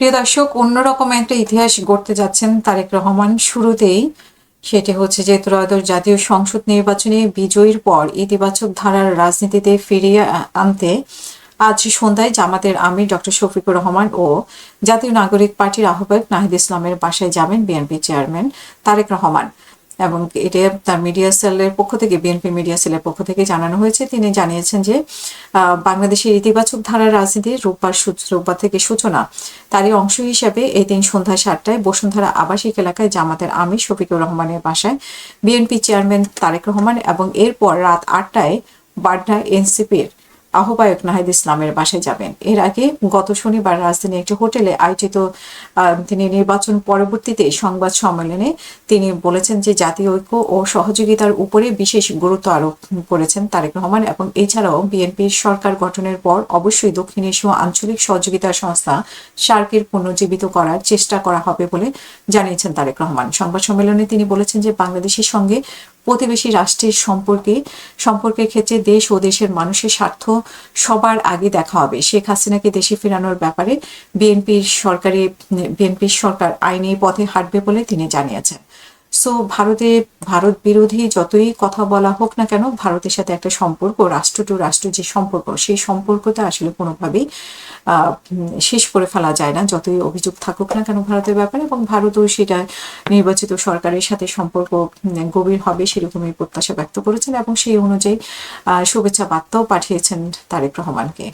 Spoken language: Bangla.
প্রিয় দর্শক, অন্যরকম একটা ইতিহাস গড়তে যাচ্ছেন তারেক রহমান। শুরুতেই সেটি হচ্ছে যে ত্রয়োদশ জাতীয় সংসদ নির্বাচনে বিজয়ীর পর ইতিবাচক ধারার রাজনীতিতে ফিরিয়ে আনতে আজ সন্ধ্যায় জামাতের আমির ডক্টর শফিকুর রহমান ও জাতীয় নাগরিক পার্টির আহ্বায়ক নাহিদ ইসলামের বাসায় যাবেন বিএনপি চেয়ারম্যান তারেক রহমান। এবং এটা তার মিডিয়া সেলের পক্ষ থেকে, বিএনপি মিডিয়া সেলের পক্ষ থেকে জানানো হয়েছে। তিনি জানিয়েছেন যে বাংলাদেশের ইতিবাচক ধারার রাজনীতির রোববার থেকে সূচনা। তারই অংশ হিসেবে এই দিন সন্ধ্যা 7টায় বসুন্ধরা আবাসিক এলাকায় জামাতের আমির শফিকুর রহমানের বাসায় বিএনপি চেয়ারম্যান তারেক রহমান এবং এরপর রাত 8টায় বাড্ডা এনসিপির আহ্বায়ক নাহিদ ইসলামের বাসায় যাবেন। এর আগে গত শনিবার রাজধানীর একটি হোটেলে আয়োজিত তিনি নির্বাচন পরবর্তীতে সংবাদ সম্মেলনে তিনি বলেছেন যে জাতীয় ঐক্য ও সহযোগিতার উপরে বিশেষ গুরুত্ব আরোপ করেছেন তারেক রহমান এবং এছাড়াও বিএনপির সরকার গঠনের পর অবশ্যই দক্ষিণ এশীয় আঞ্চলিক সহযোগিতা সংস্থা সার্কের পুনর্জীবিত করার চেষ্টা করা হবে বলে জানিয়েছেন তারেক রহমান। সংবাদ সম্মেলনে তিনি বলেছেন যে বাংলাদেশের সঙ্গে প্রতিবেশী রাষ্ট্রের সম্পর্কের ক্ষেত্রে দেশ ও দেশের মানুষের স্বার্থ সবার আগে দেখা হবে। শেখ হাসিনাকে দেশে ফেরানোর ব্যাপারে বিএনপির সরকার আইনি পথে হাঁটবে বলে তিনি জানিয়েছেন। সো ভারত বিরোধী যতই কথা বলা হোক না কেন, ভারতের সাথে একটা সম্পর্ক, রাষ্ট্র টু রাষ্ট্র যে সম্পর্ক, সেই সম্পর্কটা আসলে কোনোভাবেই শেষ করে ফেলা যায় না, যতই অভিযোগ থাকুক না কেন ভারতের ব্যাপারে। এবং ভারতও সেটা নির্বাচিত সরকারের সাথে সম্পর্ক গভীর হবে সেরকমই প্রত্যাশা ব্যক্ত করেছেন এবং সেই অনুযায়ী শুভেচ্ছা বার্তাও পাঠিয়েছেন তারেক রহমানকে।